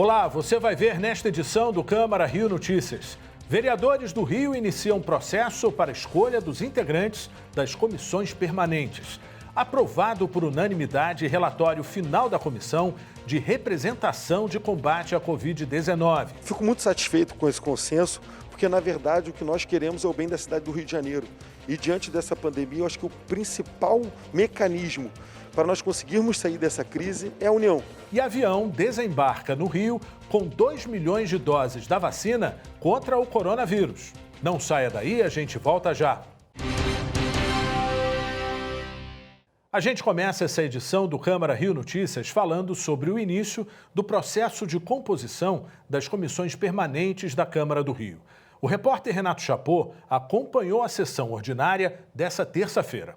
Olá, você vai ver nesta edição do Câmara Rio Notícias. Vereadores do Rio iniciam processo para a escolha dos integrantes das comissões permanentes. Aprovado por unanimidade relatório final da Comissão de Representação de Combate à Covid-19. Fico muito satisfeito com esse consenso, porque na verdade o que nós queremos é o bem da cidade do Rio de Janeiro. E diante dessa pandemia, eu acho que o principal mecanismo para nós conseguirmos sair dessa crise é a união. E avião desembarca no Rio com 2 milhões de doses da vacina contra o coronavírus. Não saia daí, a gente volta já. A gente começa essa edição do Câmara Rio Notícias falando sobre o início do processo de composição das comissões permanentes da Câmara do Rio. O repórter Renato Chapot acompanhou a sessão ordinária dessa terça-feira.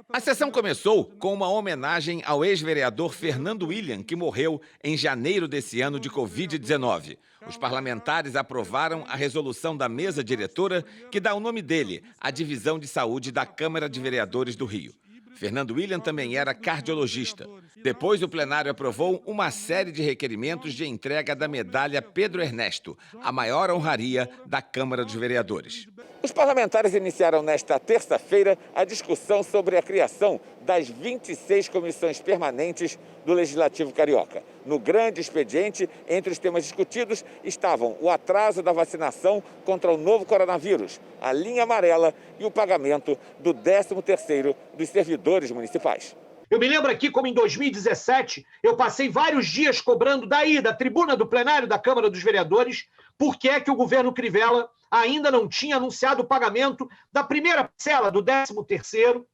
A sessão começou com uma homenagem ao ex-vereador Fernando William, que morreu em janeiro desse ano de Covid-19. Os parlamentares aprovaram a resolução da mesa diretora que dá o nome dele à Divisão de Saúde da Câmara de Vereadores do Rio. Fernando William também era cardiologista. Depois, o plenário aprovou uma série de requerimentos de entrega da medalha Pedro Ernesto, a maior honraria da Câmara dos Vereadores. Os parlamentares iniciaram nesta terça-feira a discussão sobre a criação das 26 comissões permanentes do Legislativo Carioca. No grande expediente, entre os temas discutidos estavam o atraso da vacinação contra o novo coronavírus, a linha amarela e o pagamento do 13º dos servidores municipais. Eu me lembro aqui como em 2017 eu passei vários dias cobrando daí, da tribuna do plenário da Câmara dos Vereadores, por que é que o governo Crivella ainda não tinha anunciado o pagamento da primeira parcela, do 13º,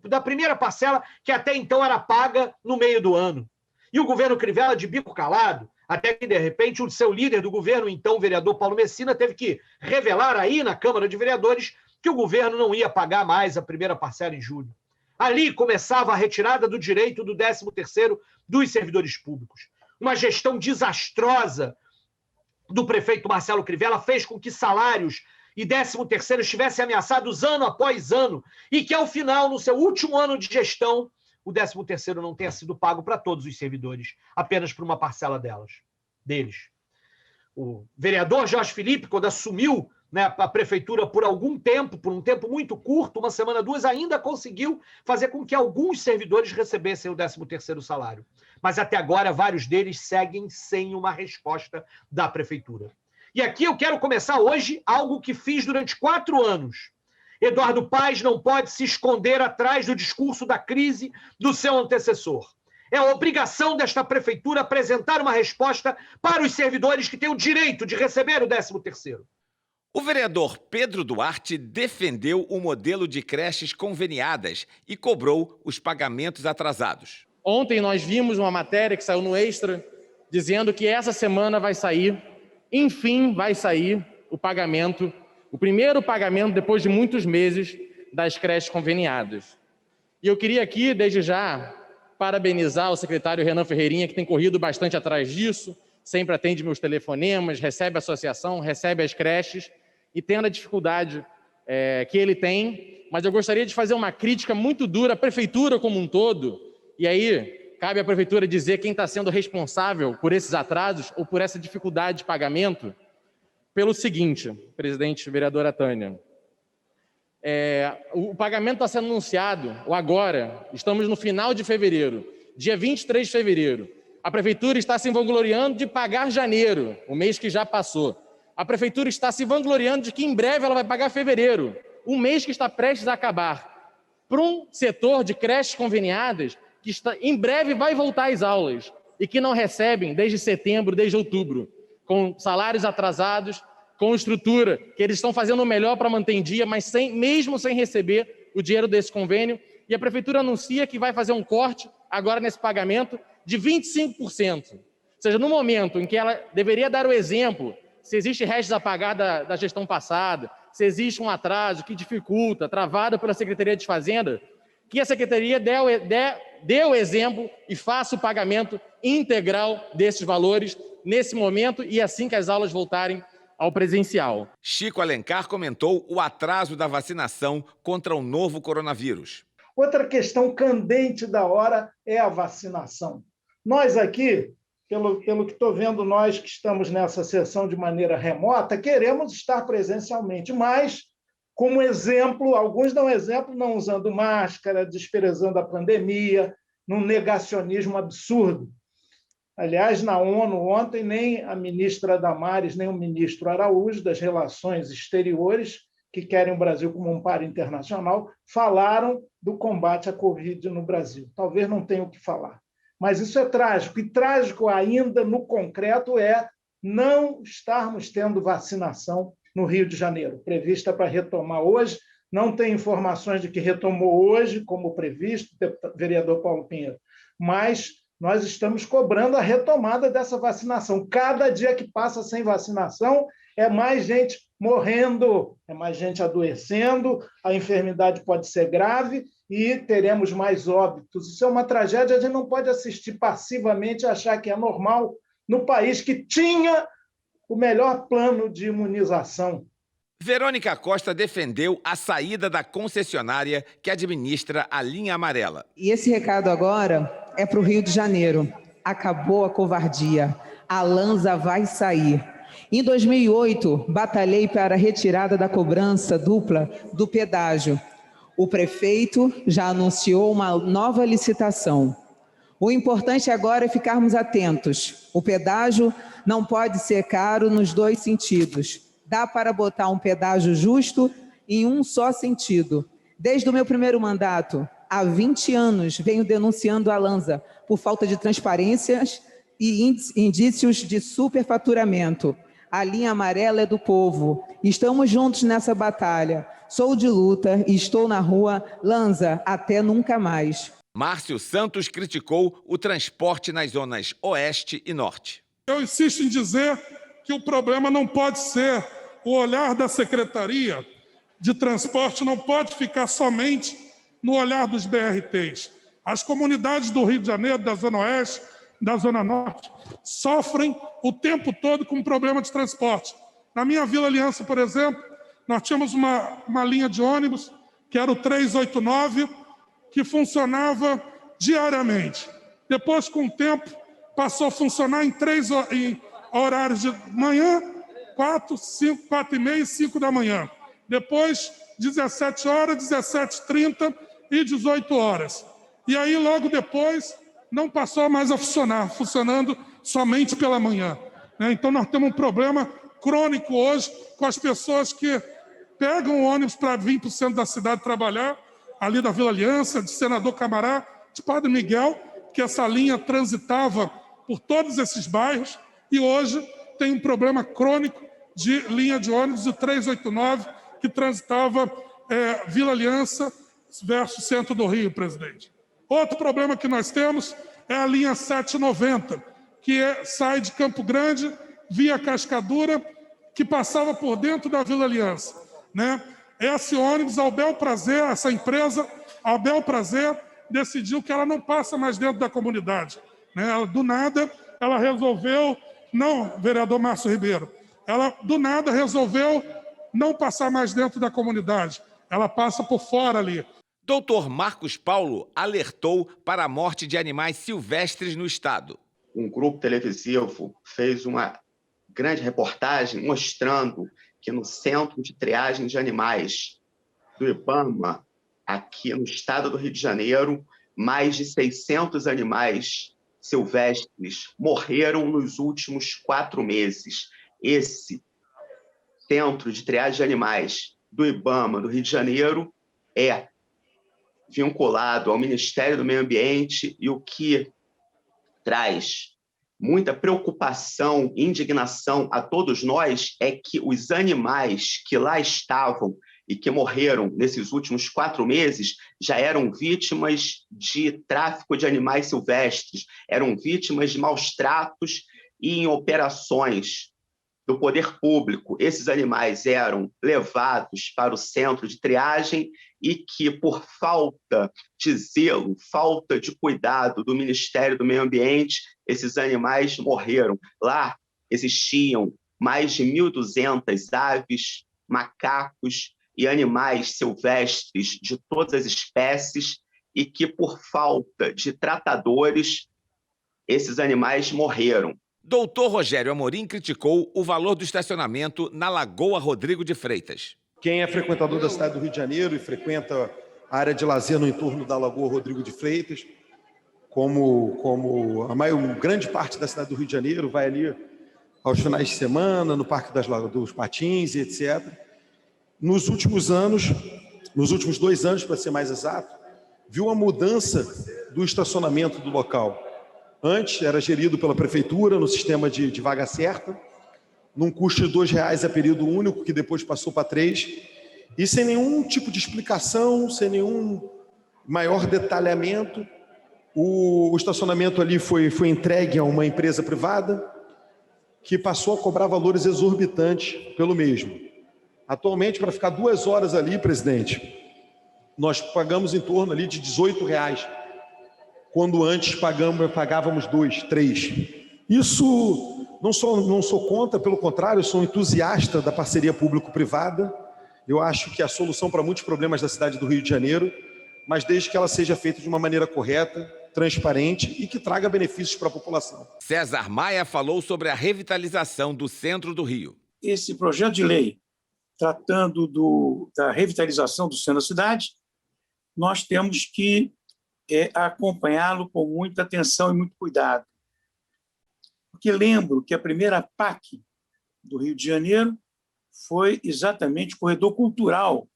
da primeira parcela que até então era paga no meio do ano. E o governo Crivella de bico calado, até que de repente o seu líder do governo, então o vereador Paulo Messina, teve que revelar aí na Câmara de Vereadores que o governo não ia pagar mais a primeira parcela em julho. Ali começava a retirada do direito do 13º dos servidores públicos. Uma gestão desastrosa do prefeito Marcelo Crivella fez com que salários e 13º estivessem ameaçados ano após ano e que, ao final, no seu último ano de gestão, o 13º não tenha sido pago para todos os servidores, apenas para uma parcela deles. O vereador Jorge Felipe, quando assumiu a prefeitura por algum tempo, por um tempo muito curto, uma semana, duas, ainda conseguiu fazer com que alguns servidores recebessem o 13º salário. Mas até agora, vários deles seguem sem uma resposta da prefeitura. E aqui eu quero começar hoje algo que fiz durante 4 anos. Eduardo Paes não pode se esconder atrás do discurso da crise do seu antecessor. É a obrigação desta prefeitura apresentar uma resposta para os servidores que têm o direito de receber o 13º. O vereador Pedro Duarte defendeu o modelo de creches conveniadas e cobrou os pagamentos atrasados. Ontem nós vimos uma matéria que saiu no Extra dizendo que essa semana vai sair, enfim, vai sair o pagamento, o primeiro pagamento depois de muitos meses das creches conveniadas. E eu queria aqui, desde já, parabenizar o secretário Renan Ferreirinha, que tem corrido bastante atrás disso, sempre atende meus telefonemas, recebe a associação, recebe as creches, e tendo a dificuldade que ele tem, mas eu gostaria de fazer uma crítica muito dura à prefeitura como um todo, e aí cabe à prefeitura dizer quem está sendo responsável por esses atrasos ou por essa dificuldade de pagamento, pelo seguinte, presidente, vereadora Tânia, o pagamento está sendo anunciado, ou agora, estamos no final de fevereiro, dia 23 de fevereiro, a prefeitura está se vangloriando de pagar janeiro, o mês que já passou. A prefeitura está se vangloriando de que em breve ela vai pagar fevereiro, um mês que está prestes a acabar. Para um setor de creches conveniadas que em breve vai voltar às aulas e que não recebem desde setembro, desde outubro, com salários atrasados, com estrutura, que eles estão fazendo o melhor para manter em dia, mas mesmo sem receber o dinheiro desse convênio. E a prefeitura anuncia que vai fazer um corte agora nesse pagamento de 25%. Ou seja, no momento em que ela deveria dar o exemplo, se existe restos a pagar da gestão passada, se existe um atraso que dificulta, travado pela Secretaria de Fazenda, que a Secretaria dê o exemplo e faça o pagamento integral desses valores nesse momento e assim que as aulas voltarem ao presencial. Chico Alencar comentou o atraso da vacinação contra o novo coronavírus. Outra questão candente da hora é a vacinação. Nós aqui pelo que estou vendo, nós que estamos nessa sessão de maneira remota, queremos estar presencialmente, mas, como exemplo, alguns dão exemplo não usando máscara, desprezando a pandemia, num negacionismo absurdo. Aliás, na ONU, ontem, nem a ministra Damares, nem o ministro Araújo, das Relações Exteriores, que querem o Brasil como um par internacional, falaram do combate à Covid no Brasil. Talvez não tenham o que falar. Mas isso é trágico. E trágico ainda, no concreto, é não estarmos tendo vacinação no Rio de Janeiro, prevista para retomar hoje. Não tem informações de que retomou hoje, como previsto, o vereador Paulo Pinheiro, mas nós estamos cobrando a retomada dessa vacinação. Cada dia que passa sem vacinação, é mais gente morrendo, é mais gente adoecendo, a enfermidade pode ser grave e teremos mais óbitos. Isso é uma tragédia, a gente não pode assistir passivamente e achar que é normal no país que tinha o melhor plano de imunização. Verônica Costa defendeu a saída da concessionária que administra a linha amarela. E esse recado agora é para o Rio de Janeiro. Acabou a covardia. A Lanza vai sair. Em 2008, batalhei para a retirada da cobrança dupla do pedágio. O prefeito já anunciou uma nova licitação. O importante agora é ficarmos atentos. O pedágio não pode ser caro nos dois sentidos. Dá para botar um pedágio justo em um só sentido. Desde o meu primeiro mandato, há 20 anos, venho denunciando a Lanza por falta de transparências e indícios de superfaturamento. A linha amarela é do povo. Estamos juntos nessa batalha. Sou de luta e estou na rua. Lanza, até nunca mais. Márcio Santos criticou o transporte nas zonas Oeste e Norte. Eu insisto em dizer que o problema não pode ser o olhar da Secretaria de Transporte, não pode ficar somente no olhar dos BRTs. As comunidades do Rio de Janeiro, da Zona Oeste, da Zona Norte, sofrem o tempo todo com problema de transporte. Na minha Vila Aliança, por exemplo, nós tínhamos uma linha de ônibus, que era o 389, que funcionava diariamente. Depois, com o tempo, passou a funcionar em horários de manhã, 4, 5, 4 e meia e 5 da manhã. Depois, 17 horas, 17h30 e 18 horas. E aí, logo depois, não passou mais a funcionar, funcionando somente pela manhã. Então, nós temos um problema crônico hoje com as pessoas que pegam o ônibus para vir para o centro da cidade trabalhar, ali da Vila Aliança, de Senador Camará, de Padre Miguel, que essa linha transitava por todos esses bairros, e hoje tem um problema crônico de linha de ônibus de 389, que transitava Vila Aliança versus centro do Rio, presidente. Outro problema que nós temos é a linha 790, que sai de Campo Grande, via Cascadura, que passava por dentro da Vila Aliança. Esse ônibus, ao bel prazer, essa empresa, ao bel prazer, decidiu que ela não passa mais dentro da comunidade. Do nada, ela resolveu, não, vereador Márcio Ribeiro, ela do nada resolveu não passar mais dentro da comunidade. Ela passa por fora ali. Doutor Marcos Paulo alertou para a morte de animais silvestres no estado. Um grupo televisivo fez uma grande reportagem mostrando que no Centro de Triagem de Animais do IBAMA, aqui no estado do Rio de Janeiro, mais de 600 animais silvestres morreram nos últimos 4 meses. Esse Centro de Triagem de Animais do IBAMA do Rio de Janeiro é vinculado ao Ministério do Meio Ambiente, e o que traz muita preocupação e indignação a todos nós é que os animais que lá estavam e que morreram nesses últimos 4 meses já eram vítimas de tráfico de animais silvestres, eram vítimas de maus tratos e em operações do poder público. Esses animais eram levados para o centro de triagem e que, por falta de zelo, falta de cuidado do Ministério do Meio Ambiente, esses animais morreram. Lá existiam mais de 1.200 aves, macacos e animais silvestres de todas as espécies e que, por falta de tratadores, esses animais morreram. Doutor Rogério Amorim criticou o valor do estacionamento na Lagoa Rodrigo de Freitas. Quem é frequentador da cidade do Rio de Janeiro e frequenta a área de lazer no entorno da Lagoa Rodrigo de Freitas, como grande parte da cidade do Rio de Janeiro, vai ali aos finais de semana, no Parque dos Patins e etc. Nos últimos 2 anos, para ser mais exato, viu a mudança do estacionamento do local. Antes era gerido pela prefeitura no sistema de vaga certa, num custo de R$2 a período único, que depois passou para 3, e sem nenhum tipo de explicação, sem nenhum maior detalhamento, o estacionamento ali foi entregue a uma empresa privada que passou a cobrar valores exorbitantes pelo mesmo. Atualmente, para ficar 2 horas ali, presidente, nós pagamos em torno ali de R$18, quando antes pagávamos 2, 3. Isso não sou contra, pelo contrário, eu sou um entusiasta da parceria público-privada. Eu acho que é a solução para muitos problemas da cidade do Rio de Janeiro, mas desde que ela seja feita de uma maneira correta, transparente e que traga benefícios para a população. César Maia falou sobre a revitalização do centro do Rio. Esse projeto de lei, tratando da revitalização do centro da cidade, nós temos que acompanhá-lo com muita atenção e muito cuidado. Porque lembro que a primeira PAC do Rio de Janeiro foi exatamente o corredor cultural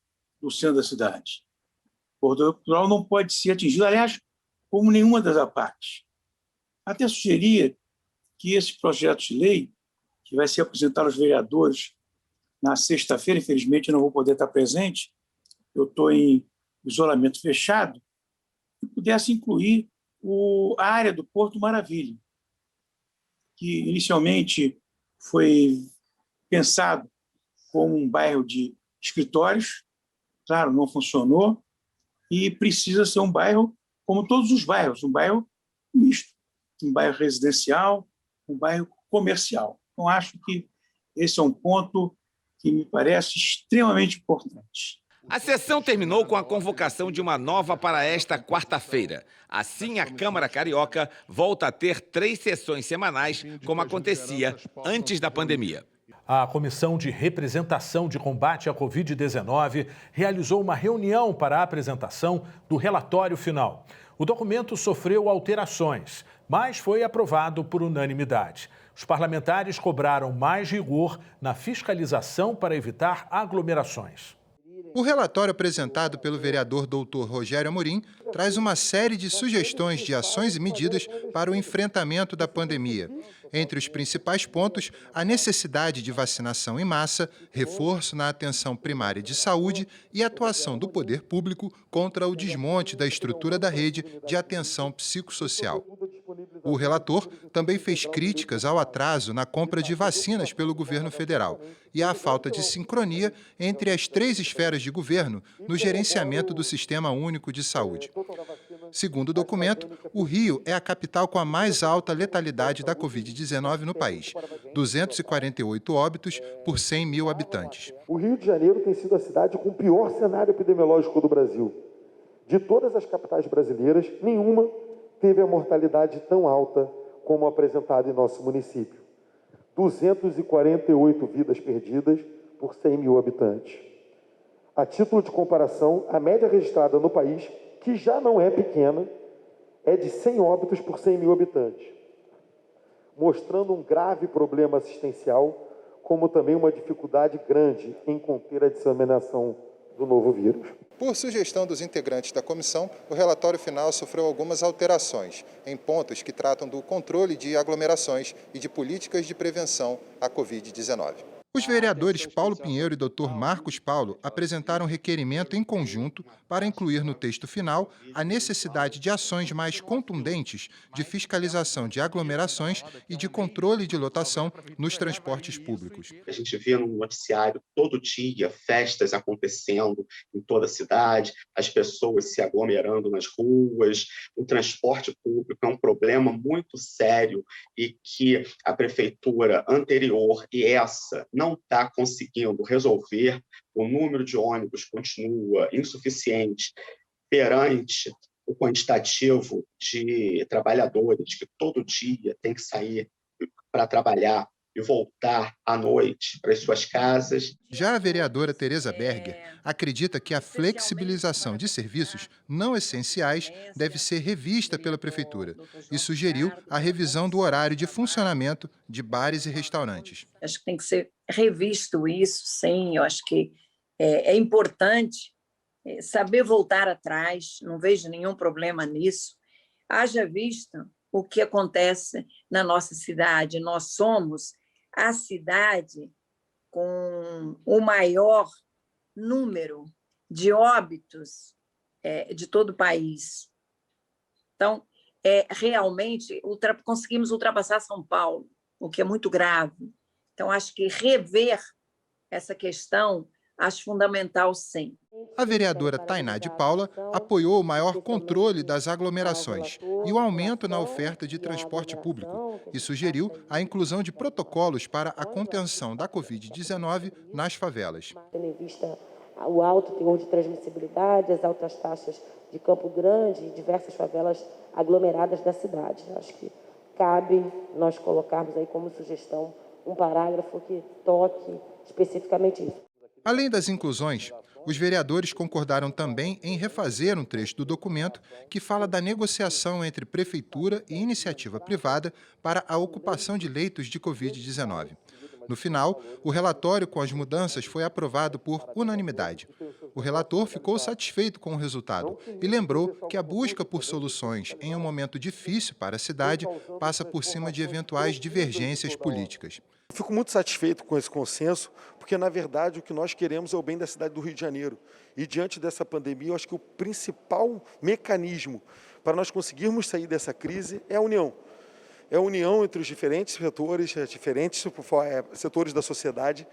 do centro da cidade. O corredor cultural não pode ser atingido, aliás, como nenhuma das APACs. Até sugeria que esse projeto de lei, que vai ser apresentado aos vereadores na sexta-feira, infelizmente eu não vou poder estar presente, eu estou em isolamento fechado, que pudesse incluir a área do Porto Maravilha, que inicialmente foi pensado como um bairro de escritórios, claro, não funcionou, e precisa ser um bairro como todos os bairros, um bairro misto, um bairro residencial, um bairro comercial. Então, acho que esse é um ponto que me parece extremamente importante. A sessão terminou com a convocação de uma nova para esta quarta-feira. Assim, a Câmara Carioca volta a ter 3 sessões semanais, como acontecia antes da pandemia. A Comissão de Representação de Combate à Covid-19 realizou uma reunião para a apresentação do relatório final. O documento sofreu alterações, mas foi aprovado por unanimidade. Os parlamentares cobraram mais rigor na fiscalização para evitar aglomerações. O relatório apresentado pelo vereador Dr. Rogério Amorim traz uma série de sugestões de ações e medidas para o enfrentamento da pandemia. Entre os principais pontos, a necessidade de vacinação em massa, reforço na atenção primária de saúde e atuação do poder público contra o desmonte da estrutura da rede de atenção psicossocial. O relator também fez críticas ao atraso na compra de vacinas pelo governo federal e à falta de sincronia entre as 3 esferas de governo no gerenciamento do Sistema Único de Saúde. Segundo o documento, o Rio é a capital com a mais alta letalidade da Covid-19 no país, 248 óbitos por 100 mil habitantes. O Rio de Janeiro tem sido a cidade com o pior cenário epidemiológico do Brasil. De todas as capitais brasileiras, nenhuma teve a mortalidade tão alta como apresentada em nosso município. 248 vidas perdidas por 100 mil habitantes. A título de comparação, a média registrada no país, que já não é pequena, é de 100 óbitos por 100 mil habitantes, mostrando um grave problema assistencial, como também uma dificuldade grande em conter a disseminação do novo vírus. Por sugestão dos integrantes da comissão, o relatório final sofreu algumas alterações em pontos que tratam do controle de aglomerações e de políticas de prevenção à Covid-19. Os vereadores Paulo Pinheiro e Dr. Marcos Paulo apresentaram requerimento em conjunto para incluir no texto final a necessidade de ações mais contundentes de fiscalização de aglomerações e de controle de lotação nos transportes públicos. A gente vê no noticiário todo dia festas acontecendo em toda a cidade, as pessoas se aglomerando nas ruas, o transporte público é um problema muito sério e que a prefeitura anterior e essa não está conseguindo resolver. O número de ônibus continua insuficiente perante o quantitativo de trabalhadores que todo dia tem que sair para trabalhar e voltar à noite para as suas casas. Já a vereadora Tereza Berger acredita que a flexibilização de serviços não essenciais deve ser revista pela Prefeitura e sugeriu a revisão do horário de funcionamento de bares e restaurantes. Acho que tem que ser revisto isso, sim. Eu acho que é importante saber voltar atrás, não vejo nenhum problema nisso. Haja vista o que acontece na nossa cidade. Nós somos a cidade com o maior número de óbitos de todo o país. Então, realmente, conseguimos ultrapassar São Paulo, o que é muito grave. Então, acho que rever essa questão, acho fundamental, sim. A vereadora Tainá de Paula apoiou o maior controle das aglomerações e o aumento na oferta de transporte público e sugeriu a inclusão de protocolos para a contenção da Covid-19 nas favelas. Tendo em vista o alto teor de transmissibilidade, as altas taxas de Campo Grande e diversas favelas aglomeradas da cidade. Acho que cabe nós colocarmos aí como sugestão um parágrafo que toque especificamente isso. Além das inclusões, os vereadores concordaram também em refazer um trecho do documento que fala da negociação entre prefeitura e iniciativa privada para a ocupação de leitos de Covid-19. No final, o relatório com as mudanças foi aprovado por unanimidade. O relator ficou satisfeito com o resultado e lembrou que a busca por soluções em um momento difícil para a cidade passa por cima de eventuais divergências políticas. Fico muito satisfeito com esse consenso, porque, na verdade, o que nós queremos é o bem da cidade do Rio de Janeiro. E, diante dessa pandemia, eu acho que o principal mecanismo para nós conseguirmos sair dessa crise é a união. É a união entre os diferentes setores da sociedade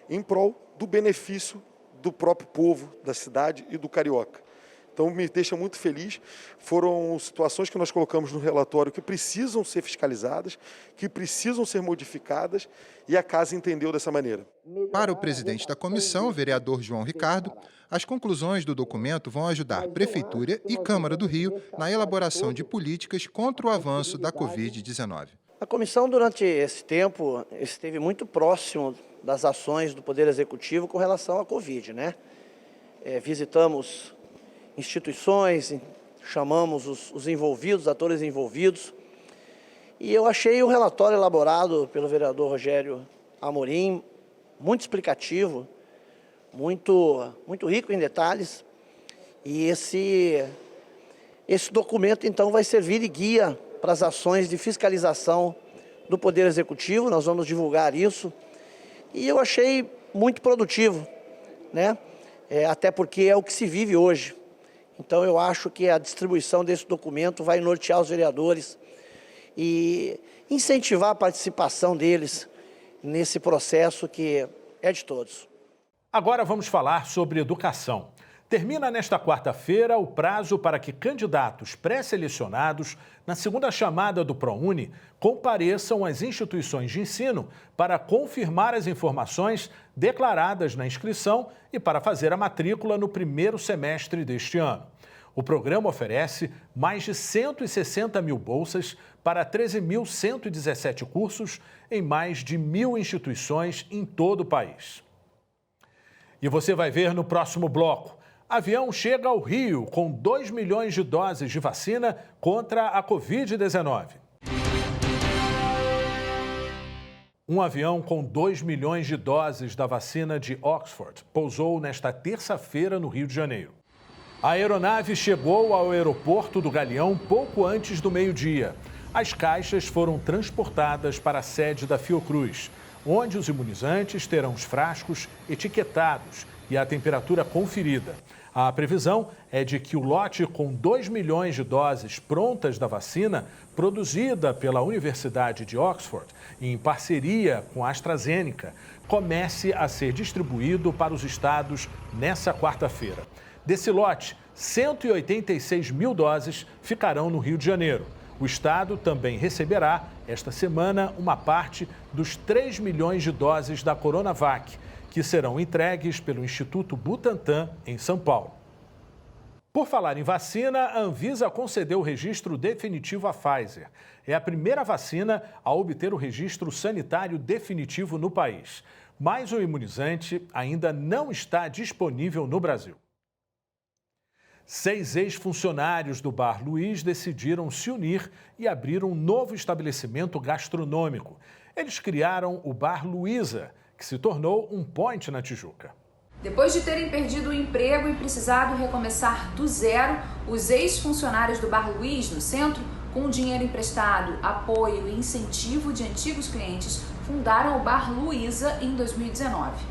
em prol do benefício do próprio povo, da cidade e do carioca. Então, me deixa muito feliz. Foram situações que nós colocamos no relatório que precisam ser fiscalizadas, que precisam ser modificadas, e a Casa entendeu dessa maneira. Para o presidente da comissão, o vereador João Ricardo, as conclusões do documento vão ajudar Prefeitura e Câmara do Rio na elaboração de políticas contra o avanço da Covid-19. A comissão, durante esse tempo, esteve muito próximo das ações do Poder Executivo com relação à Covid, né? Visitamos instituições, chamamos os envolvidos, atores envolvidos, e eu achei o relatório elaborado pelo vereador Rogério Amorim muito explicativo, muito rico em detalhes, e esse documento, então, vai servir de guia para as ações de fiscalização do Poder Executivo. Nós vamos divulgar isso, e eu achei muito produtivo, né? Até porque é o que se vive hoje. Então, eu acho que a distribuição desse documento vai nortear os vereadores e incentivar a participação deles nesse processo que é de todos. Agora vamos falar sobre educação. Termina nesta quarta-feira o prazo para que candidatos pré-selecionados na segunda chamada do ProUni compareçam às instituições de ensino para confirmar as informações declaradas na inscrição e para fazer a matrícula no primeiro semestre deste ano. O programa oferece mais de 160 mil bolsas para 13.117 cursos em mais de 1.000 instituições em todo o país. E você vai ver no próximo bloco. Avião chega ao Rio com 2 milhões de doses de vacina contra a Covid-19. Um avião com 2 milhões de doses da vacina de Oxford pousou nesta terça-feira no Rio de Janeiro. A aeronave chegou ao aeroporto do Galeão pouco antes do meio-dia. As caixas foram transportadas para a sede da Fiocruz, onde os imunizantes terão os frascos etiquetados e a temperatura conferida. A previsão é de que o lote com 2 milhões de doses prontas da vacina, produzida pela Universidade de Oxford, em parceria com a AstraZeneca, comece a ser distribuído para os estados nessa quarta-feira. Desse lote, 186 mil doses ficarão no Rio de Janeiro. O estado também receberá, esta semana, uma parte dos 3 milhões de doses da Coronavac, que serão entregues pelo Instituto Butantan, em São Paulo. Por falar em vacina, a Anvisa concedeu o registro definitivo à Pfizer. É a primeira vacina a obter o registro sanitário definitivo no país. Mas o imunizante ainda não está disponível no Brasil. 6 ex-funcionários do Bar Luiz decidiram se unir e abrir um novo estabelecimento gastronômico. Eles criaram o Bar Luiza, que se tornou um point na Tijuca. Depois de terem perdido o emprego e precisado recomeçar do zero, os ex-funcionários do Bar Luiz, no centro, com dinheiro emprestado, apoio e incentivo de antigos clientes, fundaram o Bar Luiza em 2019.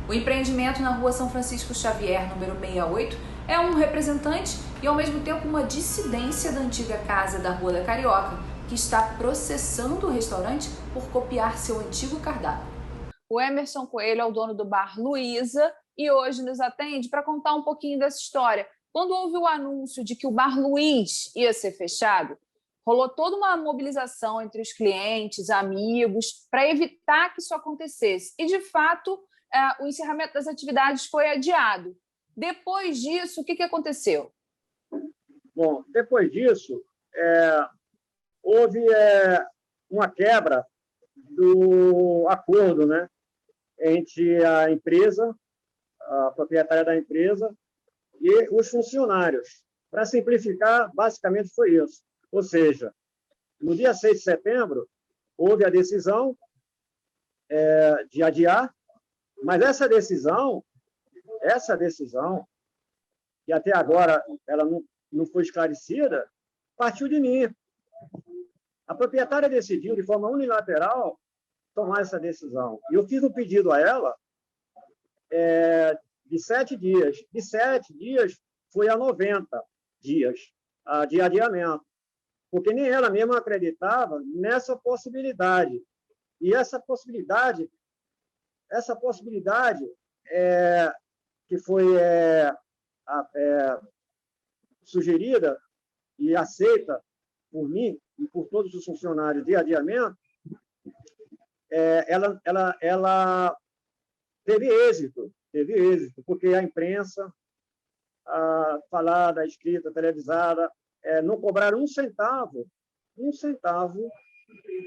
O empreendimento na rua São Francisco Xavier, número 68, é um representante e, ao mesmo tempo, uma dissidência da antiga casa da Rua da Carioca, que está processando o restaurante por copiar seu antigo cardápio. O Emerson Coelho é o dono do Bar Luiza e hoje nos atende para contar um pouquinho dessa história. Quando houve o anúncio de que o Bar Luiz ia ser fechado, rolou toda uma mobilização entre os clientes, amigos, para evitar que isso acontecesse. E, de fato, o encerramento das atividades foi adiado. Depois disso, o que aconteceu? Bom, depois disso, houve uma quebra do acordo, né, entre a empresa, a proprietária da empresa, e os funcionários. Para simplificar, basicamente foi isso. Ou seja, no dia 6 de setembro, houve a decisão de adiar, mas essa decisão, que até agora ela não foi esclarecida, partiu de mim. A proprietária decidiu, de forma unilateral, tomar essa decisão. E eu fiz um pedido a ela de 7 dias. De 7 dias foi a 90 dias de adiamento, porque nem ela mesma acreditava nessa possibilidade. E essa possibilidade que foi sugerida e aceita por mim e por todos os funcionários de adiamento, ela teve êxito, porque a imprensa, a falada, a escrita, a televisada, não cobraram um centavo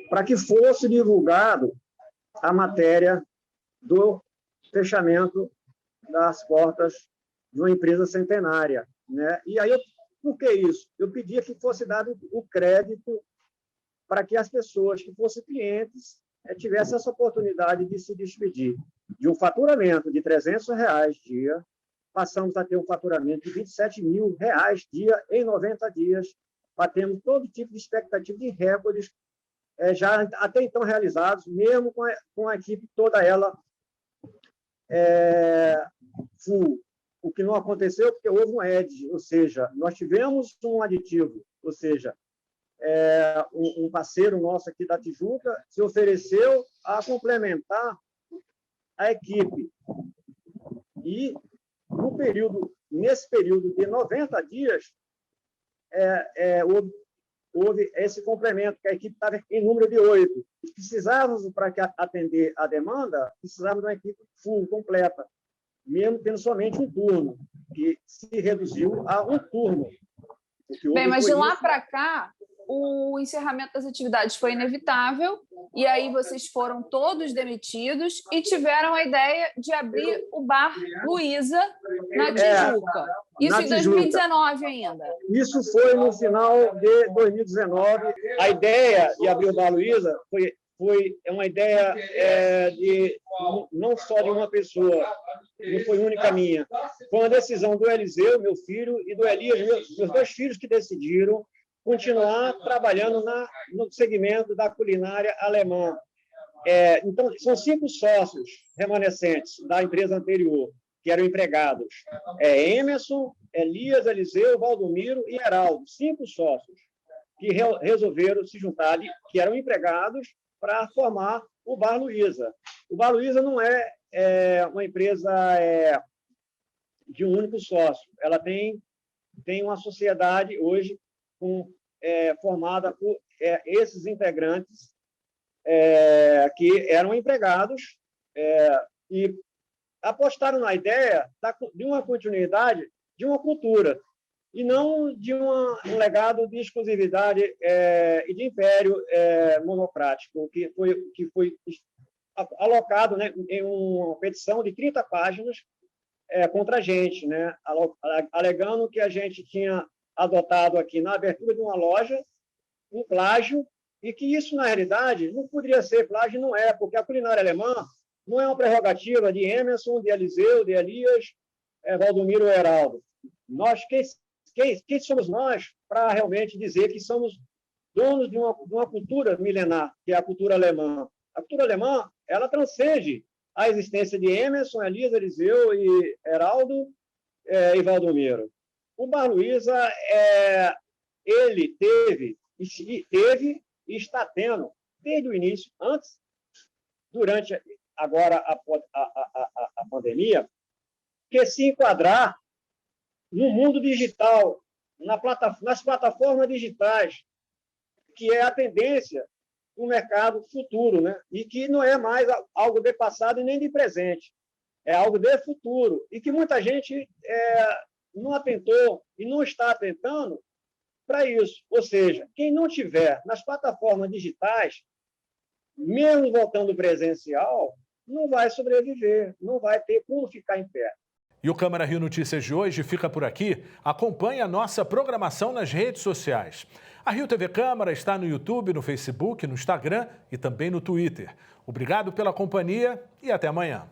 para que fosse divulgado a matéria do fechamento das portas de uma empresa centenária, né? E aí, por que isso? Eu pedia que fosse dado o crédito para que as pessoas que fossem clientes tivessem essa oportunidade de se despedir. De um faturamento de R$300 dia, passamos a ter um faturamento de R$27 mil dia em 90 dias, batemos todo tipo de expectativa de recordes já até então realizados, mesmo com a equipe toda ela full. O que não aconteceu porque houve um edge, ou seja, nós tivemos um aditivo, ou seja, um parceiro nosso aqui da Tijuca se ofereceu a complementar a equipe. E nesse período de 90 dias, houve esse complemento, que a equipe estava em número de 8. E precisávamos, para atender a demanda, precisávamos de uma equipe full, completa, mesmo tendo somente um turno, que se reduziu a um turno. Bem, mas de lá para cá, o encerramento das atividades foi inevitável, e aí vocês foram todos demitidos e tiveram a ideia de abrir o Bar Luiza na Tijuca. Isso em 2019 ainda. Isso foi no final de 2019. A ideia de abrir o Bar Luiza foi uma ideia não só de uma pessoa, não foi única minha. Foi uma decisão do Eliseu, meu filho, e do Elias, meus 2 filhos, que decidiram continuar trabalhando no segmento da culinária alemã. Então, são 5 sócios remanescentes da empresa anterior, que eram empregados. Emerson, Elias, Eliseu, Valdomiro e Heraldo. 5 sócios que resolveram se juntar, que eram empregados, para formar o Bar Luiza. O Bar Luiza não é uma empresa de um único sócio. Ela tem uma sociedade hoje formada por esses integrantes que eram empregados e apostaram na ideia de uma continuidade de uma cultura. e não de um legado de exclusividade e de império monocrático, que foi alocado, né, em uma petição de 30 páginas contra a gente, né, alegando que a gente tinha adotado aqui na abertura de uma loja um plágio, e que isso, na realidade, não poderia ser plágio, não é, porque a culinária alemã não é uma prerrogativa de Emerson, de Eliseu, de Elias, Valdomiro ou Heraldo. Quem somos nós para realmente dizer que somos donos de uma cultura milenar, que é a cultura alemã? A cultura alemã, ela transcende a existência de Emerson, Elias, Eliseu e Heraldo e Valdomiro. O Bar Luiza, ele teve e está tendo, desde o início, antes, durante agora a pandemia, que se enquadrar no mundo digital, nas plataformas digitais, que é a tendência do mercado futuro, né? E que não é mais algo de passado e nem de presente, é algo de futuro, e que muita gente não atentou e não está atentando para isso. Ou seja, quem não tiver nas plataformas digitais, mesmo voltando presencial, não vai sobreviver, não vai ter como ficar em pé. E o Câmara Rio Notícias de hoje fica por aqui. Acompanhe a nossa programação nas redes sociais. A Rio TV Câmara está no YouTube, no Facebook, no Instagram e também no Twitter. Obrigado pela companhia e até amanhã.